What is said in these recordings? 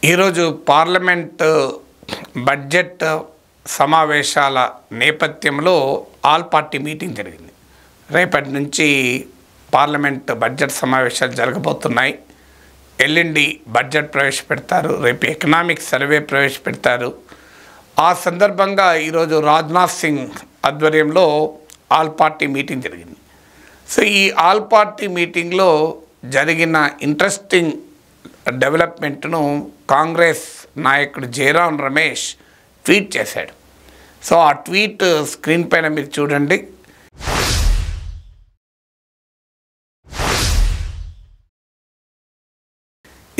ఈరోజు parliament budget సమావేశాల నేపథ్యంలో ఆల్ పార్టీ మీటింగ్ జరిగింది. రేపటి నుంచి పార్లమెంట్ బడ్జెట్ సమావేశాలు జరగబోతున్నాయి. ఎల్లుండి బడ్జెట్ ప్రవేశపెడతారు, రేపు ఎకనామిక్ సర్వే ప్రవేశపెడతారు. ఆ సందర్భంగా ఈరోజు రాజ్నాథ్ సింగ్ ఆధ్వర్యంలో ఆల్ పార్టీ మీటింగ్ జరిగింది. సో ఈ ఆల్ పార్టీ మీటింగ్లో జరిగిన ఇంట్రెస్టింగ్ డెవలప్మెంట్ను కాంగ్రెస్ నాయకుడు జయరాం రమేష్ ట్వీట్ చేశాడు. సో ఆ ట్వీట్ స్క్రీన్ పైన మీరు చూడండి.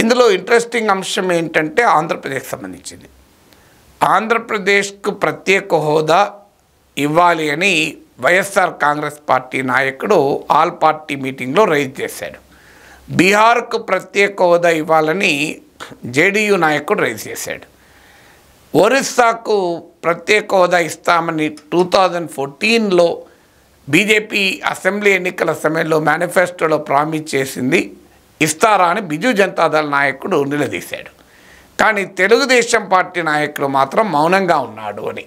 ఇందులో ఇంట్రెస్టింగ్ అంశం ఏంటంటే ఆంధ్రప్రదేశ్కి సంబంధించింది. ఆంధ్రప్రదేశ్కు ప్రత్యేక హోదా ఇవ్వాలి అని వైఎస్ఆర్ కాంగ్రెస్ పార్టీ నాయకుడు ఆల్ పార్టీ మీటింగ్లో రైజ్ చేశాడు. బీహార్కు ప్రత్యేక హోదా ఇవ్వాలని జేడీయూ నాయకుడు రైజ్ చేశాడు. ఒరిస్సాకు ప్రత్యేక హోదా ఇస్తామని 2014లో బీజేపీ అసెంబ్లీ ఎన్నికల సమయంలో మేనిఫెస్టోలో ప్రామిస్ చేసింది. ఇస్తారా అని బిజు జనతాదళ నాయకుడు నిలదీశాడు. కానీ తెలుగుదేశం పార్టీ నాయకుడు మాత్రం మౌనంగా ఉన్నాడు అని.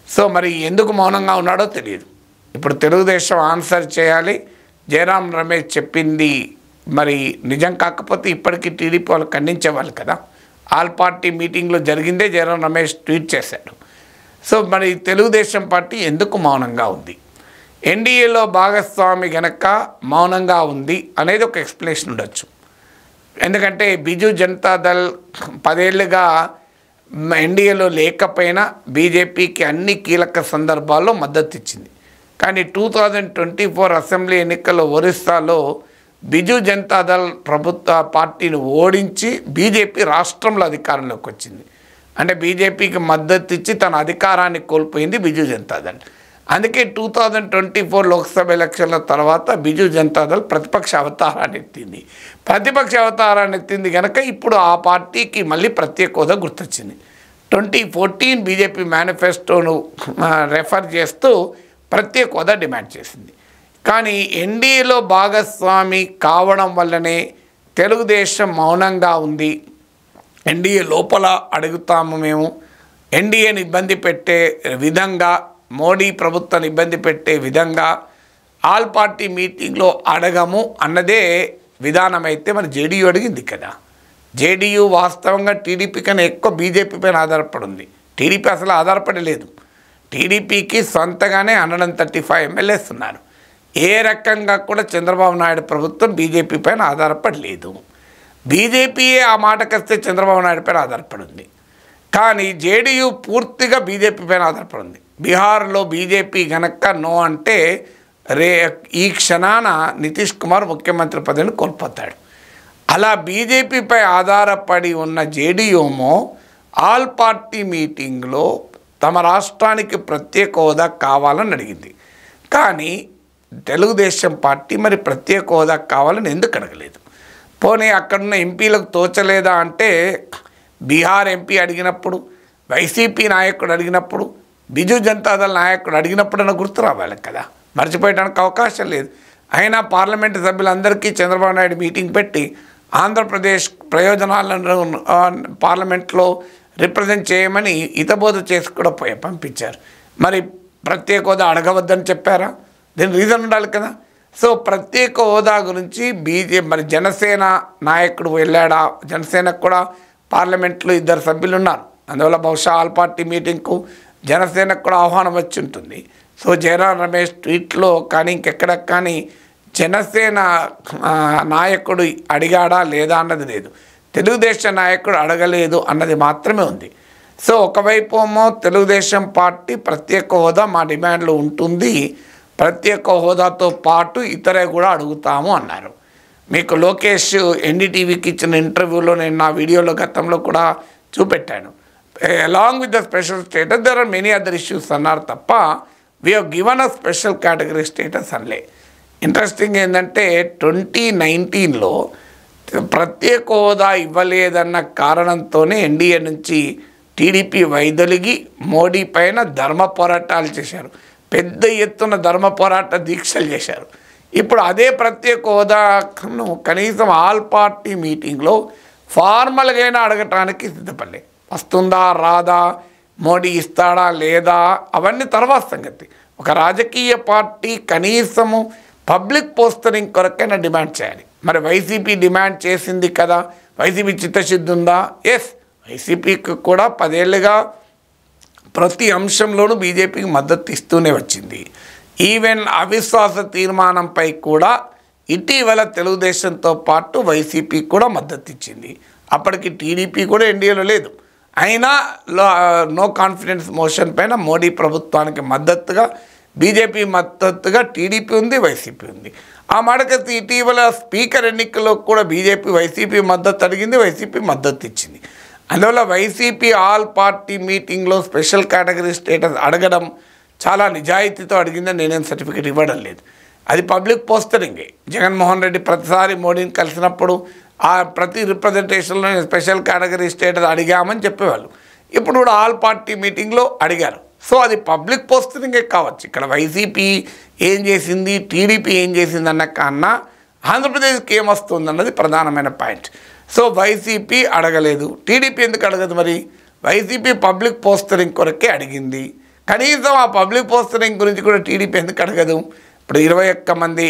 సో మరి ఎందుకు మౌనంగా ఉన్నాడో తెలియదు. ఇప్పుడు తెలుగుదేశం ఆన్సర్ చేయాలి. జయరాం రమేష్ చెప్పింది మరి నిజం కాకపోతే ఇప్పటికీ టీడీపీ వాళ్ళు ఖండించేవాళ్ళు కదా. ఆల్ పార్టీ మీటింగ్లో జరిగిందే జయరాం రమేష్ ట్వీట్ చేశాడు. సో మరి తెలుగుదేశం పార్టీ ఎందుకు మౌనంగా ఉంది, ఎన్డీఏలో భాగస్వామి గనక మౌనంగా ఉంది అనేది ఒక ఎక్స్ప్లెనేషన్ ఉండొచ్చు. ఎందుకంటే బిజు జనతాదళ్ 10 ఏళ్ళుగా ఎన్డీఏలో లేకపోయినా బీజేపీకి అన్ని కీలక సందర్భాల్లో మద్దతు ఇచ్చింది. కానీ 2024 అసెంబ్లీ ఎన్నికల్లో ఒరిస్సాలో బిజు జనతాదళ్ ప్రభుత్వ పార్టీని ఓడించి బీజేపీ రాష్ట్రంలో అధికారంలోకి వచ్చింది. అంటే బీజేపీకి మద్దతు ఇచ్చి తన అధికారాన్ని కోల్పోయింది బిజు జనతాదళ్. అందుకే 2024 లోక్సభ ఎలక్షన్ల తర్వాత బిజు జనతాదళ్ ప్రతిపక్ష అవతారాన్ని ఎత్తింది. ప్రతిపక్ష అవతారాన్ని ఎత్తింది కనుక ఇప్పుడు ఆ పార్టీకి మళ్ళీ ప్రత్యేక హోదా గుర్తొచ్చింది. 2014 బీజేపీ మేనిఫెస్టోను రెఫర్ చేస్తూ ప్రత్యేక హోదా డిమాండ్ చేసింది. కానీ ఎన్డీఏలో భాగస్వామి కావడం వల్లనే తెలుగుదేశం మౌనంగా ఉంది. ఎన్డీఏ లోపల అడుగుతాము మేము, ఎన్డీఏని ఇబ్బంది పెట్టే విధంగా, మోడీ ప్రభుత్వాన్ని ఇబ్బంది పెట్టే విధంగా ఆల్ పార్టీ మీటింగ్లో అడగము అన్నదే విధానం. అయితే మరి జేడీయూ అడిగింది కదా. జేడీయూ వాస్తవంగా టీడీపీ కన్నా ఎక్కువ బీజేపీ పైన ఆధారపడి ఉంది. టీడీపీ అసలు ఆధారపడలేదు. టీడీపీకి సొంతగానే 135 ఎమ్మెల్యేస్ ఉన్నారు. ఏ రకంగా కూడా చంద్రబాబు నాయుడు ప్రభుత్వం బీజేపీ పైన ఆధారపడలేదు. బీజేపీయే ఆ మాటకొస్తే చంద్రబాబు నాయుడు పైన ఆధారపడింది. కానీ జేడీయూ పూర్తిగా బీజేపీ పైన ఆధారపడింది. బీహార్లో బీజేపీ గనక నో అంటే ఈ క్షణాన నితీష్ కుమార్ ముఖ్యమంత్రి పదవిని కోల్పోతాడు. అలా బీజేపీపై ఆధారపడి ఉన్న జేడీయూమో ఆల్ పార్టీ మీటింగ్లో తమ రాష్ట్రానికి ప్రత్యేక హోదా కావాలని అడిగింది. కానీ తెలుగుదేశం పార్టీ మరి ప్రత్యేక హోదా కావాలని ఎందుకు అడగలేదు? పోనీ అక్కడున్న ఎంపీలకు తోచలేదా అంటే బీహార్ ఎంపీ అడిగినప్పుడు, వైసీపీ నాయకుడు అడిగినప్పుడు, బిజు జనతాదళ్ నాయకుడు అడిగినప్పుడన్నా గుర్తు రావాలి కదా. మర్చిపోయడానికి అవకాశం లేదు. అయినా పార్లమెంటు సభ్యులందరికీ చంద్రబాబు నాయుడు మీటింగ్ పెట్టి ఆంధ్రప్రదేశ్ ప్రయోజనాలను పార్లమెంట్లో రిప్రజెంట్ చేయమని హితబోధ చేసి కూడా పంపించారు. మరి ప్రత్యేక హోదా అడగవద్దని చెప్పారా? దీని రీజన్ ఉండాలి కదా. సో ప్రత్యేక హోదా గురించి మరి జనసేన నాయకుడు వెళ్ళాడా? జనసేనకు కూడా పార్లమెంట్లో 2 సభ్యులు ఉన్నారు. అందువల్ల బహుశా ఆల్ పార్టీ మీటింగ్కు జనసేనకు కూడా ఆహ్వానం వచ్చి ఉంటుంది. సో జయరాం రమేష్ ట్వీట్లో కానీ ఇంకెక్కడ కానీ జనసేన నాయకుడు అడిగాడా లేదా అన్నది లేదు. తెలుగుదేశం నాయకుడు అడగలేదు అన్నది మాత్రమే ఉంది. సో ఒకవైపు ఏమో తెలుగుదేశం పార్టీ ప్రత్యేక హోదా మా డిమాండ్లో ఉంటుంది, ప్రత్యేక హోదాతో పాటు ఇతరే కూడా అడుగుతాము అన్నారు. మీకు లోకేష్ ఎన్డీటీవీకి ఇచ్చిన ఇంటర్వ్యూలో నేను నా వీడియోలో గతంలో కూడా చూపెట్టాను. Along with the special status there are many other issues అన్నారు తప్ప we have given a special category status అనలే. ఇంట్రెస్టింగ్ ఏంటంటే 2019లో ప్రత్యేక హోదా ఇవ్వలేదన్న కారణంతోనే ఎన్డీఏ నుంచి టీడీపీ వైదొలిగి మోడీ పైన ధర్మ పోరాటాలు చేశారు. పెద్ద ఎత్తున ధర్మ పోరాట దీక్షలు చేశారు. ఇప్పుడు అదే ప్రత్యేక హోదాను కనీసం ఆల్ పార్టీ మీటింగ్లో ఫార్మల్గా అయినా అడగటానికి సిద్ధపడలే. వస్తుందా రాదా, మోడీ ఇస్తాడా లేదా అవన్నీ తర్వాత సంగతి. ఒక రాజకీయ పార్టీ కనీసము పబ్లిక్ పోస్టరింగ్ కొరకైనా డిమాండ్ చేయాలి. మరి వైసీపీ డిమాండ్ చేసింది కదా, వైసీపీ చిత్తశుద్ధి ఉందా? ఎస్, వైసీపీకి కూడా 10 ఏళ్ళుగా ప్రతి అంశంలోనూ బీజేపీకి మద్దతు ఇస్తూనే వచ్చింది. ఈవెన్ అవిశ్వాస తీర్మానంపై కూడా ఇటీవల తెలుగుదేశంతో పాటు వైసీపీ కూడా మద్దతు ఇచ్చింది. అప్పటికి టీడీపీ కూడా ఎన్డీఏలో లేదు. అయినా నో కాన్ఫిడెన్స్ మోషన్ పైన మోడీ ప్రభుత్వానికి మద్దతుగా బీజేపీ మద్దతుగా టీడీపీ ఉంది, వైసీపీ ఉంది. ఆ మాటకైతే ఇటీవల స్పీకర్ ఎన్నికల్లో కూడా బీజేపీ వైసీపీ మద్దతు అడిగింది, వైసీపీ మద్దతు ఇచ్చింది. అందువల్ల వైసీపీ ఆల్ పార్టీ మీటింగ్లో స్పెషల్ కేటగిరీ స్టేటస్ అడగడం చాలా నిజాయితీతో అడిగిందని నేనేం సర్టిఫికేట్ ఇవ్వడం లేదు. అది పబ్లిక్ పోస్టరింగే. జగన్మోహన్ రెడ్డి ప్రతిసారి మోడీని కలిసినప్పుడు ఆ ప్రతి రిప్రజెంటేషన్లో స్పెషల్ కేటగిరీ స్టేటస్ అడిగామని చెప్పేవాళ్ళు. ఇప్పుడు కూడా ఆల్ పార్టీ మీటింగ్లో అడిగారు. సో అది పబ్లిక్ పోస్టరింగే కావచ్చు. ఇక్కడ వైసీపీ ఏం చేసింది, టీడీపీ ఏం చేసింది అన్న కన్నా ఆంధ్రప్రదేశ్కి ఏమొస్తుంది అన్నది ప్రధానమైన పాయింట్. సో వైసీపీ అడగలేదు, టీడీపీ ఎందుకు అడగదు? మరి వైసీపీ పబ్లిక్ పోస్టరింగ్ కొరకే అడిగింది. కనీసం ఆ పబ్లిక్ పోస్టరింగ్ గురించి కూడా టీడీపీ ఎందుకు అడగదు? ఇప్పుడు 21 మంది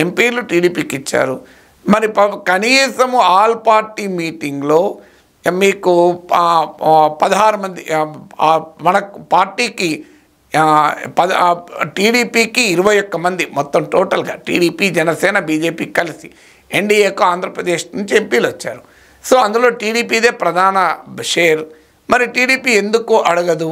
ఎంపీలు టీడీపీకి ఇచ్చారు. మరి కనీసము ఆల్ పార్టీ మీటింగ్లో మీకు 16 మంది, మన పార్టీకి టీడీపీకి 21 మంది మొత్తం టోటల్గా టీడీపీ, జనసేన, బీజేపీ కలిసి ఎన్డీఏకు ఆంధ్రప్రదేశ్ నుంచి ఎంపీలు వచ్చారు. సో అందులో టీడీపీదే ప్రధాన షేర్. మరి టీడీపీ ఎందుకు అడగదు?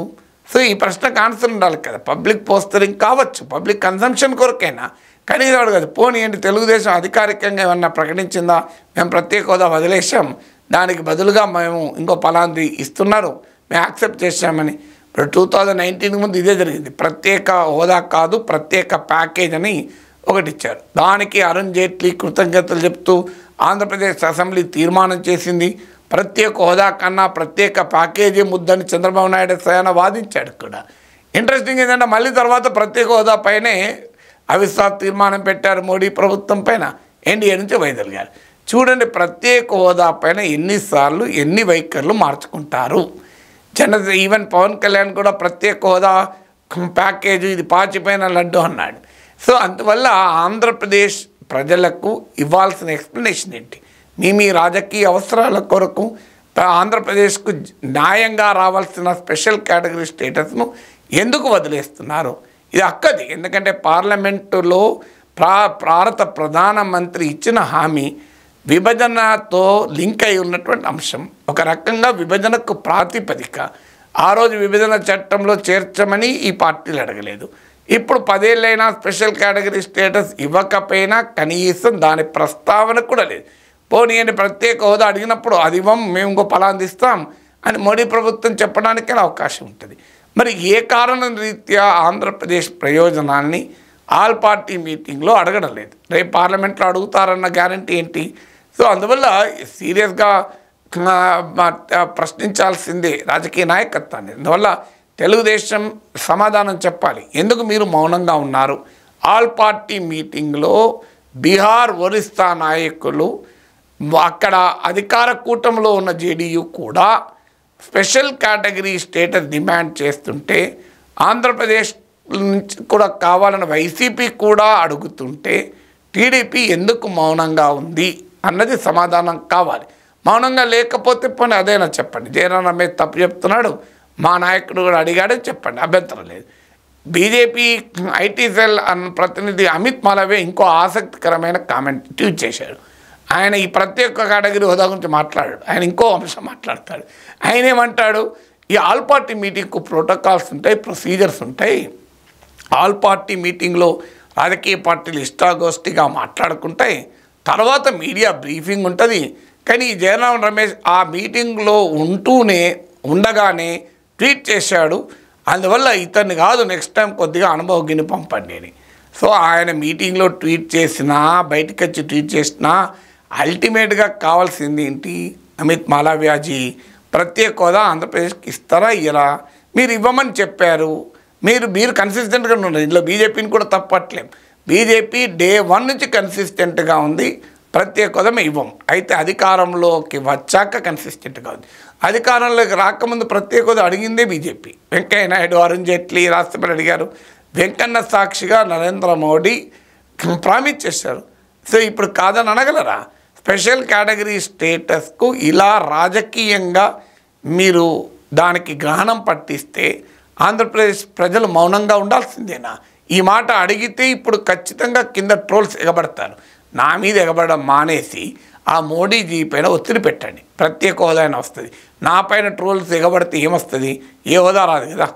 సో ఈ ప్రశ్నకు ఆన్సర్ ఉండాలి కదా. పబ్లిక్ పోస్టరింగ్ కావచ్చు, పబ్లిక్ కన్సంప్షన్ కొరకైనా కనీసం అడగదు. పోనీయండి, తెలుగుదేశం అధికారికంగా ఏమన్నా ప్రకటించిందా, మేము ప్రత్యేక హోదా వదిలేసాం, దానికి బదులుగా మేము ఇంకో పలాంది ఇస్తున్నారు, మేము యాక్సెప్ట్ చేసామని. ఇప్పుడు 2019 ముందు ఇదే జరిగింది. ప్రత్యేక హోదా కాదు, ప్రత్యేక ప్యాకేజ్ అని ఒకటి ఇచ్చారు. దానికి అరుణ్ జైట్లీ కృతజ్ఞతలు చెప్తూ ఆంధ్రప్రదేశ్ అసెంబ్లీ తీర్మానం చేసింది. ప్రత్యేక హోదా కన్నా ప్రత్యేక ప్యాకేజీ ముద్దని చంద్రబాబు నాయుడు స్వయాన వాదించాడు కూడా. ఇంట్రెస్టింగ్ ఏంటంటే మళ్ళీ తర్వాత ప్రత్యేక హోదా పైనే అవిశ్వాస తీర్మానం పెట్టారు మోడీ ప్రభుత్వం పైన, ఎన్డీఏ నుంచి వైదొలిగారు. చూడండి, ప్రత్యేక హోదా పైన ఎన్నిసార్లు ఎన్ని వైఖరులు మార్చుకుంటారు. ఈవెన్ పవన్ కళ్యాణ్ కూడా ప్రత్యేక హోదా ప్యాకేజీ ఇది పాచిపోయిన లడ్డు అన్నాడు. సో అందువల్ల ఆంధ్రప్రదేశ్ ప్రజలకు ఇవ్వాల్సిన ఎక్స్ప్లెనేషన్ ఏంటి? మీ రాజకీయ అవసరాల కొరకు ఆంధ్రప్రదేశ్కు న్యాయంగా రావాల్సిన స్పెషల్ కేటగిరీ స్టేటస్ను ఎందుకు వదిలేస్తున్నారు? ఇది అక్కది. ఎందుకంటే పార్లమెంటులో భారత ప్రధానమంత్రి ఇచ్చిన హామీ విభజనతో లింక్ అయి ఉన్నటువంటి అంశం. ఒక రకంగా విభజనకు ప్రాతిపదిక. ఆ రోజు విభజన చట్టంలో చేర్చమని ఈ పార్టీలు అడగలేదు. ఇప్పుడు 10 ఏళ్ళైనా స్పెషల్ కేటగిరీ స్టేటస్ ఇవ్వకపోయినా కనీసం దాని ప్రస్తావన కూడా లేదు. పోనీయండి, ప్రత్యేక హోదా అడిగినప్పుడు అది ఇవ్వం, మేము ఇంకో ఫలాందిస్తాం అని మోడీ ప్రభుత్వం చెప్పడానికే అవకాశం ఉంటుంది. మరి ఏ కారణం రీత్యా ఆంధ్రప్రదేశ్ ప్రయోజనాల్ని ఆల్ పార్టీ మీటింగ్లో అడగడం లేదు? రేపు పార్లమెంట్లో అడుగుతారన్న గ్యారంటీ ఏంటి? సో అందువల్ల సీరియస్గా ప్రశ్నించాల్సిందే రాజకీయ నాయకత్వాన్ని. అందువల్ల తెలుగుదేశం సమాధానం చెప్పాలి. ఎందుకు మీరు మౌనంగా ఉన్నారు? ఆల్ పార్టీ మీటింగ్లో బీహార్, ఒరిస్సా నాయకులు, అక్కడ అధికార కూటమిలో ఉన్న జేడీయూ కూడా స్పెషల్ కేటగిరీ స్టేటస్ డిమాండ్ చేస్తుంటే, ఆంధ్రప్రదేశ్ నుంచి కూడా కావాలని వైసీపీ కూడా అడుగుతుంటే టీడీపీ ఎందుకు మౌనంగా ఉంది అన్నది సమాధానం కావాలి. మౌనంగా లేకపోతే పోనీ అదేనా చెప్పండి. జయరాం రమేష్ తప్పు చెప్తున్నాడు, మా నాయకుడు కూడా అడిగాడని చెప్పండి, అభ్యంతరం లేదు. బీజేపీ ఐటీ సెల్ అన్న ప్రతినిధి అమిత్ మాలవే ఇంకో ఆసక్తికరమైన కామెంట్ ట్వీట్ చేశాడు. ఆయన ఈ ప్రత్యేక కేటగిరీ హోదా గురించి మాట్లాడాడు. ఆయన ఇంకో అంశం మాట్లాడతాడు. ఆయన ఏమంటాడు, ఈ ఆల్ పార్టీ మీటింగ్కు ప్రోటోకాల్స్ ఉంటాయి, ప్రొసీజర్స్ ఉంటాయి. ఆల్ పార్టీ మీటింగ్లో రాజకీయ పార్టీలు ఇష్టాగోష్ఠిగా మాట్లాడుకుంటాయి, తర్వాత మీడియా బ్రీఫింగ్ ఉంటుంది. కానీ ఈ జయరాం రమేష్ ఆ మీటింగ్లో ఉండగానే ట్వీట్ చేశాడు. అందువల్ల ఇతన్ని కాదు, నెక్స్ట్ టైం కొద్దిగా అనుభవజ్ఞని పంపండి అని. సో ఆయన మీటింగ్లో ట్వీట్ చేసినా, బయటకు వచ్చి ట్వీట్ చేసినా అల్టిమేట్గా కావాల్సింది ఏంటి? అమిత్ మాలవ్యాజీ ప్రత్యేక హోదా ఆంధ్రప్రదేశ్కి ఇస్తారా ఇయ్యరా? మీరు ఇవ్వమని చెప్పారు, మీరు కన్సిస్టెంట్గా ఉన్నారు. ఇందులో బీజేపీని కూడా తప్పట్లేం. బీజేపీ డే 1 నుంచి కన్సిస్టెంట్గా ఉంది, ప్రత్యేక హోదా మేము ఇవ్వం. అయితే అధికారంలోకి వచ్చాక కన్సిస్టెంట్గా ఉంది. అధికారంలోకి రాకముందు ప్రత్యేక హోదా అడిగిందే బీజేపీ. వెంకయ్య నాయుడు, అరుణ్ జైట్లీ రాష్ట్రపతి అడిగారు. వెంకన్న సాక్షిగా నరేంద్ర మోడీ ప్రామిస్ చేశారు. సో ఇప్పుడు కాదని అనగలరా? స్పెషల్ కేటగిరీ స్టేటస్కు ఇలా రాజకీయంగా మీరు దానికి గ్రహణం పట్టిస్తే ఆంధ్రప్రదేశ్ ప్రజలు మౌనంగా ఉండాల్సిందేనా? ఈ మాట అడిగితే ఇప్పుడు ఖచ్చితంగా కింద ట్రోల్స్ ఎగబడతారు. నా మీద ఎగబడడం మానేసి ఆ మోడీజీ పైన ఒత్తిడి పెట్టండి, ప్రత్యేక హోదా అయినా వస్తుంది. నా పైన ట్రోల్స్ ఎగబడితే ఏమొస్తుంది? ఏ హోదా రాదు కదా.